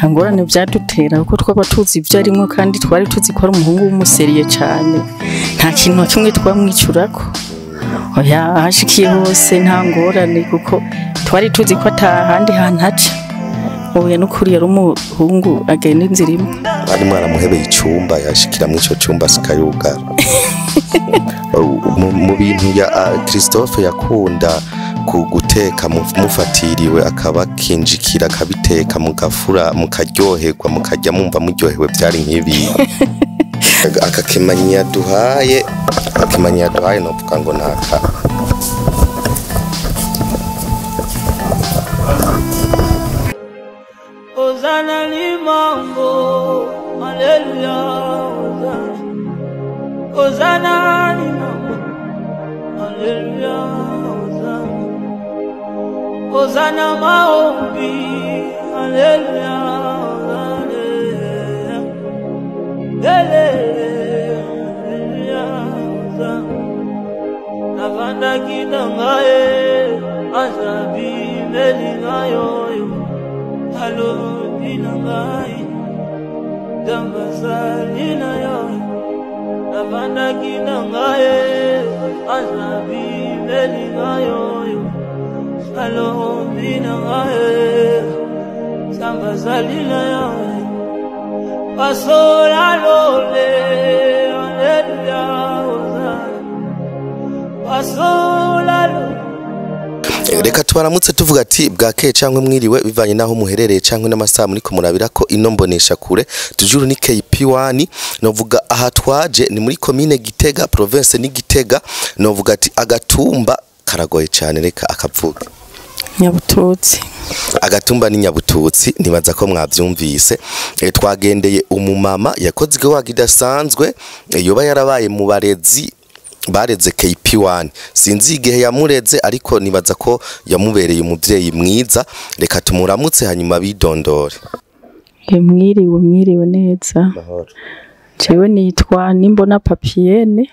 ntangorane byadutera kuko twaba tuzi ibyo arimo kandi twari tuzi ko ari umuhungu w'umuseriye cyane nta kintu na kimwe twamwicurako oya hashikiye hose nta ngorane kuko twari tuzi ko atahandi hantu haca oya n'ukuri yari umuhungu agenda inzira imwe ari mwaramuhebeye icyumba yashikira mu icyo cyumba sikayugara mu bintu ya Christophe yakunda guteka mufatiriwe akaba kinjikira akabiteka mugafura mukaryoherwa mukajya mumva muryohewe byari nk'ibi akakemanya duhaye no vuga ngo naka Ozana ni mambo haleluya Ozana ni mambo haleluya Ozana maombi haleluya haleluya Navanda kinangae azabi melingayo Halo dinangai dambazalina ya Navanda kinangae azabi melingayo Halo dinangai dambazalina ya Pasola lole haleluya Pasola lole Reka tubaramutse tuvuga ati bwakeye cyangwa mwiriwe bivanye naho muherereye cyangwa n'amasaha muri kumurabira ko ino mbonesha kure tujuru ni KP1 novuga aha twaje ni muri commune Gitega province ni Gitega novuga ati agatumba karagoye cyane reka akavuga Nyabututsi agatumba ni Nyabututsi nibaza ko mwavyumvise twagendeye umumama yakoze igwa kidasanzwe yoba yarabaye mu barezi bareze KP1 sinzi igihe yamureze ariko nibaza ko yamubereye umuvyeyi mwiza reka tumuramutse hanyuma bidondore mwiriwe neza jewe nitwa Nimbona Papienne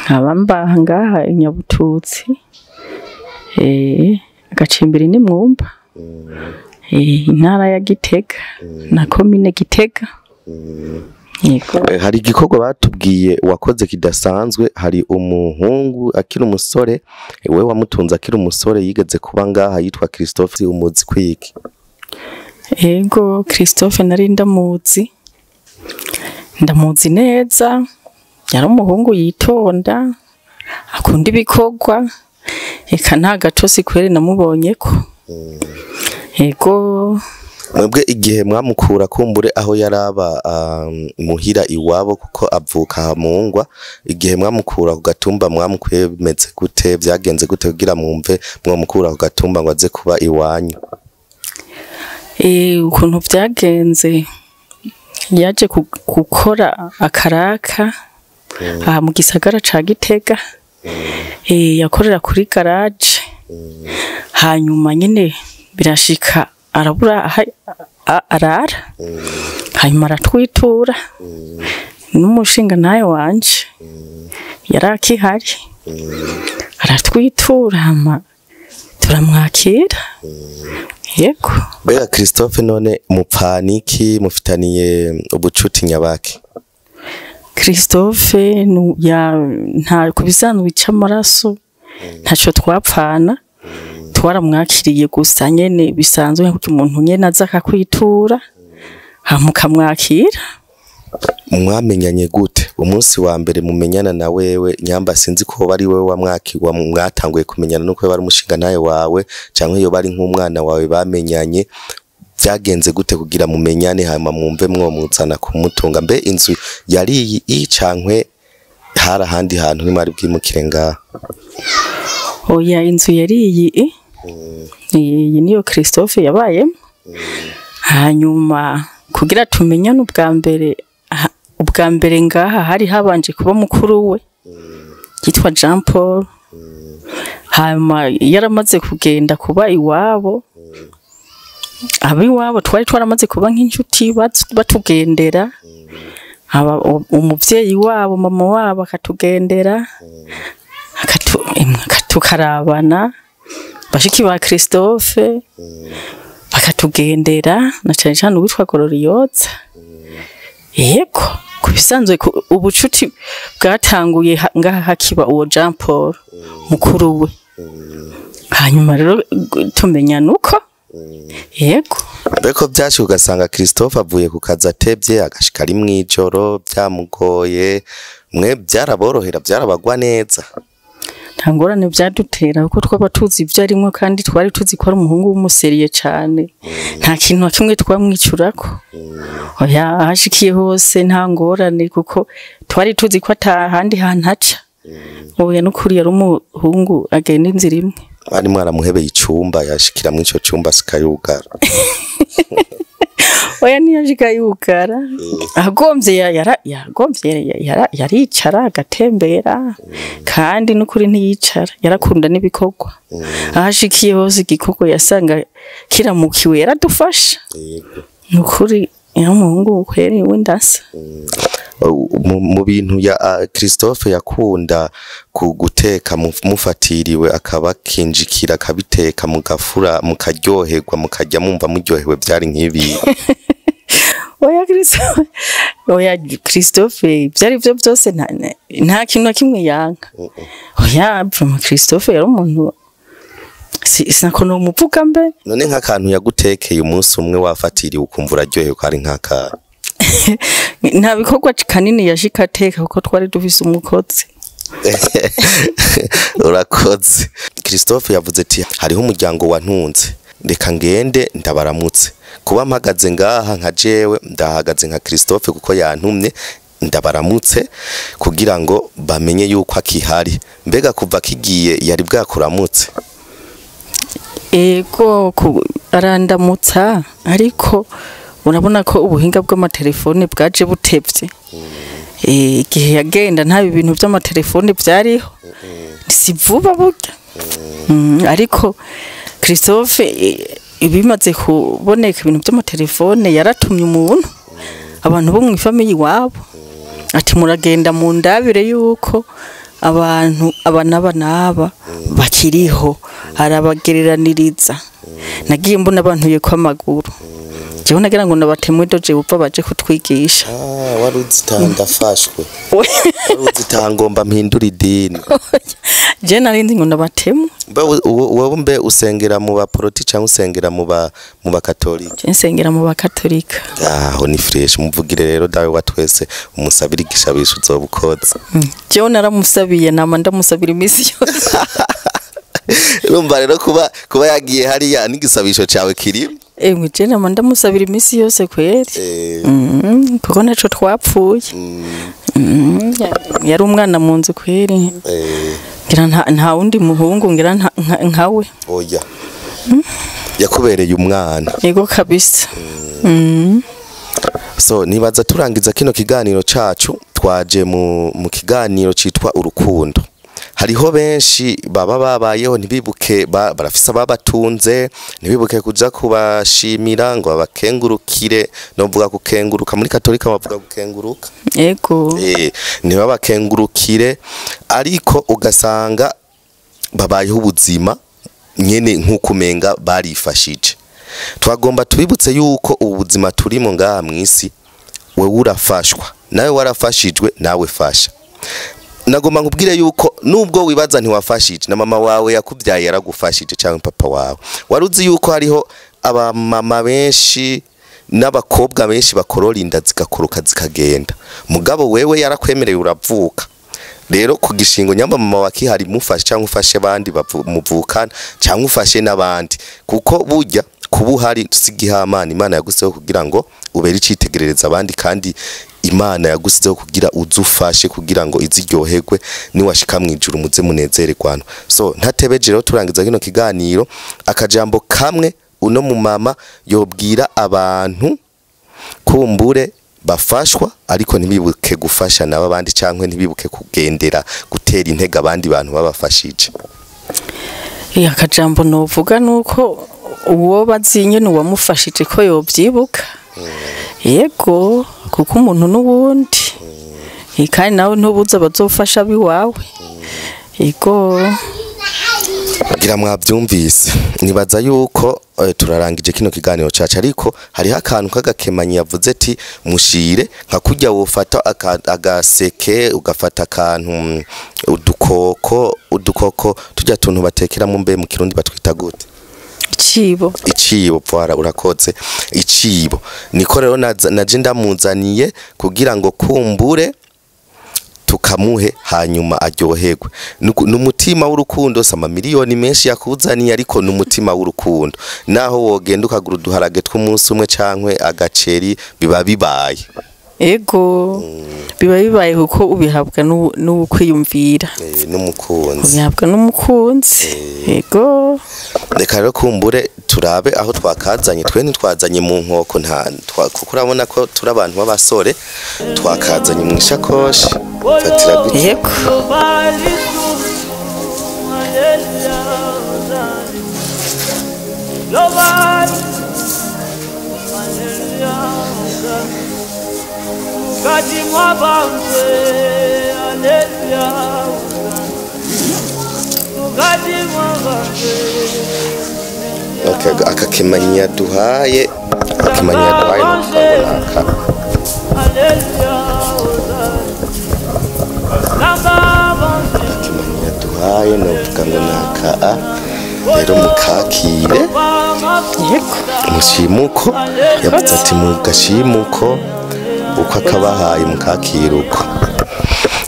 abamba ngaha Nyabututsi agacimbiri ni mwumba intara ya Gitega na commune Gitega hari igikorwa batubwiye wakoze kidasanzwe hari umuhungu akiri umusore we wamutunza akiri umusore yigeze kuba ngaha yitwa Christophe umuzi kwiki Ego Christophe nari ndamuzi neza yari umuhungu yitonda akunda ibikorwa eka nta gatosi kwere namubonye ko ego mwebwe igihe mwamukura kumbure aho yaraba muhira iwabo kuko avuka mungwa igihe mwamukura ku gatumba mwamukuye bimeze gute byagenze gute kugira mwumve mwamukura ku gatumba ngo aze kuba iwanyu ukuntu byagenze yaje gukora akaraka mu gisagara ca Gitega yakorera kuri garage hanyuma nyine birashika arabura arara hanyuma aratwitura n'umushinga naye wanje yarakihari aratwitura turamwakira yego bega Christophe none mupfaniki mufitaniye ubucuti nyabaki Christophe nta kubisanzwe cy'amaraso ntaco twapfana twaramwakiriye gusa nyene bisanzwe kuko umuntu nyene azaka kwitura mukamwakira mwamenyanye gute umunsi wa mbere mumenyana na wewe nyamba sinzi ko bari wewe wamwakirwa mwatanguye kumenyana nuko bari umushinga naye wawe canke iyo bari nk'umwana wawe bamenyanye byagenze gute kugira mumenyane hama mwumve mwomuzana kumutunga mbe inzu yari icankwe hari ahandi hantu nimari bwimukire ngaha oya inzu yari iyi niyo Christophe yabaye hanyuma kugira tumenyane ubwa mbere ngaha hari habanje kuba mukuru we yitwa Jean Paul hanyuma yaramaze kugenda kuba iwabo abiwabo twari twaramaze kuba nk'inshuti batugendera umuvyeyi wabo mama wabo akatugendera tukarabana bashiki ba Christophe aratugendera na cyane cyane uwitwa Gororiyotsa yego kubisanzwe ubucuti bwatanguye ngaha hakiba uwo Jean Paul mukuru we hanyuma rero tumenya nuko yego beko byashi ugasanga Christophe avuye ku kazi atebye agashika ari mwijoro byamugoye mwe byaraborohera byarabagwa neza ntangorane byadutera kuko twaba tuzi ibyo arimo kandi twari tuzi ko ari umuhungu w'umuseriye cyane nta kintu kimwe twamwicurako oya hashikiye hose nta ngorane kuko twari tuzi ko atahandi hantu haca oya n'ukuri yari umuhungu agenda inzira imwe ari mwaramuhebeye icumba yashikira mu ico cumba sikayugara oya niyashika yugara agomvye yaricara agatembera kandi n'ukuri ntiyicara yarakunda n'ibikorwa ahashikiye hose igikorwa yasanga kiramukiwe yaradufasha n'ukuri umuhungu kweri w'indasa mu bintu ya Christophe yakunda guteka mufatiriwe akaba kinjikira akabiteka mugafura mukaryoherwa mukajya mumva muryohewe byari nk'ibi oya Christophe byari byo byose nta kintu kimwe yanga oya Christophe yari umuntu sinako no muvuga mbe none nk'akantu yagutekeye umunsi umwe wafatiriwe ukumva uraryohewe ko ari nk'aka nta bikorwa kanini yashika ateka kuko twari dufise umukozi urakoze Christophe yavuze ati hariho umuryango wantunze reka ngende ndabaramutse kuba mpagaze ngaha nka jewe ndahagaze nka Christophe kuko yantumye ndabaramutse kugira ngo bamenye yuko akihari mbega kuva kigiye yari bwakuramutse ego arandamutsa ariko urabona ko ubuhinga bw'amatelefone bwaje butevye igihe yagenda nta bintu by'amatelefone byariho si vuba burya ariko Christophe ibimaze kuboneka ibintu by'amatelefone yaratumye umuntu abantu bo mu family wabo ati muragenda mu ndabire yuko abantu abanaba bakiriho arabagereraniriza nagiye mbona abantu ye kwamaguru jewe nagira ngo nabatemwe doje upfa baje kutwigisha waruzitandafashwe waruzitangomba mpindura idini je narindi ngo nabatemu wowe mbe usengera mu ba proti cyangwa usengera mu ba katolika je nsengera mu ba katolika aho ni fresh muvugire rero dawe watwese umusabira igishabisho uzobukoza jewe naramusabiye nama ndamusabira imisi yose urumva rero kuba yagiye hariya n'igisabisho cyawe kiri je nama ndamusabira imisi yose kweri kuko naco twapfuye yari umwana mu nzu kweri ngira nta wundi muhungu ngira nkawe oya yakubereye umwana yego kabisa so nibaza turangiza kino kiganiro cacu twaje mu kiganiro citwa urukundo hariho benshi baba babayeho ntibibuke barafisa babatunze ntibibuke kuja kubashimira ngo babakengurukire no mvuga kukenguruka muri katolika bavuga kukenguruka yego ntibabakengurukire ariko ugasanga babayeho ubuzima nyene nk'ukumenga barifashije twagomba tubibutse yuko ubuzima turimo ngaha mwisi we urafashwa nawe warafashijwe nawe fasha nagomba nkubwire yuko nubwo wibaza ntiwafashije na mama wawe yakubyaye yaragufashije cyangwa papa wawe waruzi yuko hariho aba mama benshi n'abakobwa benshi bakorora inda zigakoroka zikagenda mugabo wewe yarakwemereye uravuka rero ku gishingo nyamba mama wakihari mufashe cyangwa ufashe abandi muvukana cyangwa ufashe n'abandi kuko burya kubuhari tusigihamana Imana yaguseho kugira ngo ubere icitegerereza abandi kandi Imana yagusizeho kugira uzufashe kugira ngo iziryoherwe niwashika mwijuru muze munezererwana so ntatebeje rero turangiza kino kiganiro akajambo kamwe uno mu mama yobwira abantu kumbure bafashwa ariko ntibibuke gufasha nabo abandi cankwe ntibibuke kugendera gutera intege abandi bantu babafashije akajambo novuga nuko uwo bazinye nuwamufashije ko yobyibuka yego kuko umuntu n'ubundi kandi nawe ntubuza bazofasha biwawe yego ngira mwabyumvise nibaza yuko turarangije kino kiganiro cacu ariko hariho akantu k'agakemanyi yavuze ati mushire nka kujya wofata agaseke ugafata akantu udukoko tujya tuntu batekera mu mbe mu kirundi batwita gute icibo pwara urakoze icibo niko rero naje ndamuzaniye kugira ngo kumbure tukamuhe hanyuma aryoherwe n'umutima w'urukundo sama miliyoni menshi yakuzaniye ariko n'umutima w'urukundo naho wogenda ukagura uduharage tw'umunsi umwe cankwe agaceri biba bibaye ego biba bibaye kuko ubihabwa n'ukwiyumvira n'umukunzi ubihabwa n'umukunzi ego reka rero kumbure turabe aho twakazanye twe ntitwazanye mu nkoko kuko urabona ko turi abantu b'abasore twakazanye mu ishakoshi fatira gutya akakemanyi yaduhaye novuga ngo naka rero mukakire mushimuko yavuze ati mugashimuko uko akabahaye mukakire uko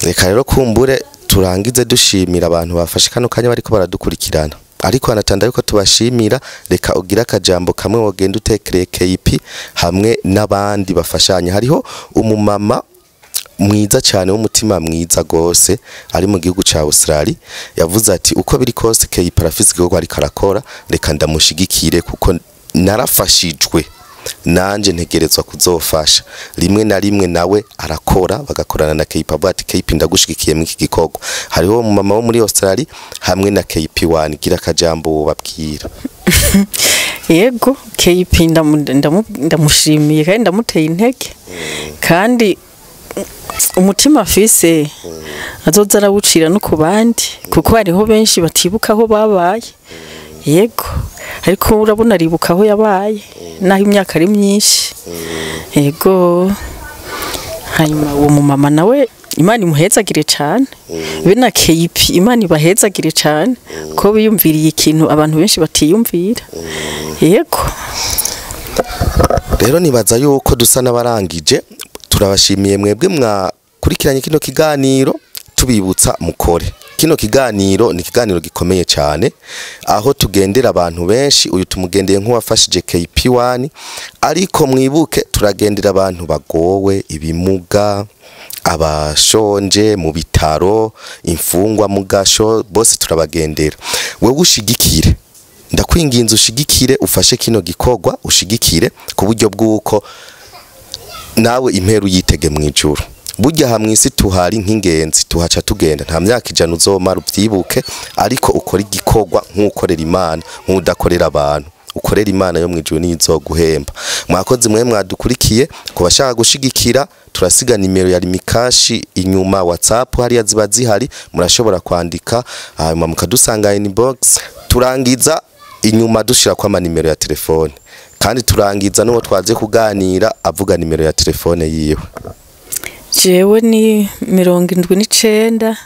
reka rero kumbure turangize dushimira abantu bafashe kano kanya bariko baradukurikirana ariko anatanda yuko tubashimira reka ugira akajambo kamwe wogenda utekereye KP hamwe n'abandi bafashanya hariho umumama mwiza cyane w'umutima mwiza gose ari mu gihugu ca Australia yavuze ati uko biri kose KP arafise igihugu ari karakora reka ndamushigikire kuko narafashijwe nanje ntegerezwa kuzofasha rimwe na rimwe nawe arakora bagakorana na KP abati KP ndagushigikiye mu iki gikorwa hariho mu mama wo muri Australia hamwe na KP1 gira akajambo babwira yego KP ndamushimiye kandi ndamuteye intege kandi umutima afise azoza arawucira no ku bandi kuko hariho benshi batibuka aho babaye yego ariko urabona aribuka aho yabaye naho imyaka ari myinshi yego hanyuma uwo mumama nawe Imana imuhezagire cyane be na KP Imana ibahezagire cyane ko biyumviriye ikintu abantu benshi batiyumvira yego rero nibaza yuko dusa n'abarangije turabashimiye mwebwe mwakurikiranye kino kiganiro tubibutsa mukore kino kiganiro ni kiganiro gikomeye cyane aho tugendera abantu benshi uyu tumugendeye nk'uwafashije KP1 ariko mwibuke turagendera abantu bagowe ibimuga abashonje mu bitaro imfungwa mu gasho bose turabagendera wewe ushigikire ndakwinginze ushigikire ufashe kino gikorwa ushigikire ku buryo bw'uko nawe imperu yitege mu ijuru burya hamwe isi tuhari nk'ingenzi tuhaca tugenda nta myaka ijana uzomara ubyibuke ariko ukora igikorwa nk'ukorera Imana nk'udakorera abantu ukorera Imana yo mu ijuru nizoguhemba mwakoze mwe mwadukurikiye kubashaka gushigikira turasiga nimero ya Rimikashi inyuma WhatsApp hariya ziba zihari murashobora kwandika hanyuma mukadusanga inbox turangiza inyuma dushira kwa nimero ya telefone kandi turangiza n'uwo twaje kuganira avuga nimero ya telefone yiwe jewe ni 79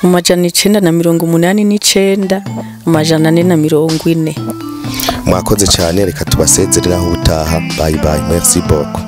amajana 989 amajana 440 mwakoze cyane reka tubasezerera aho utaha bye bye merci beaucoup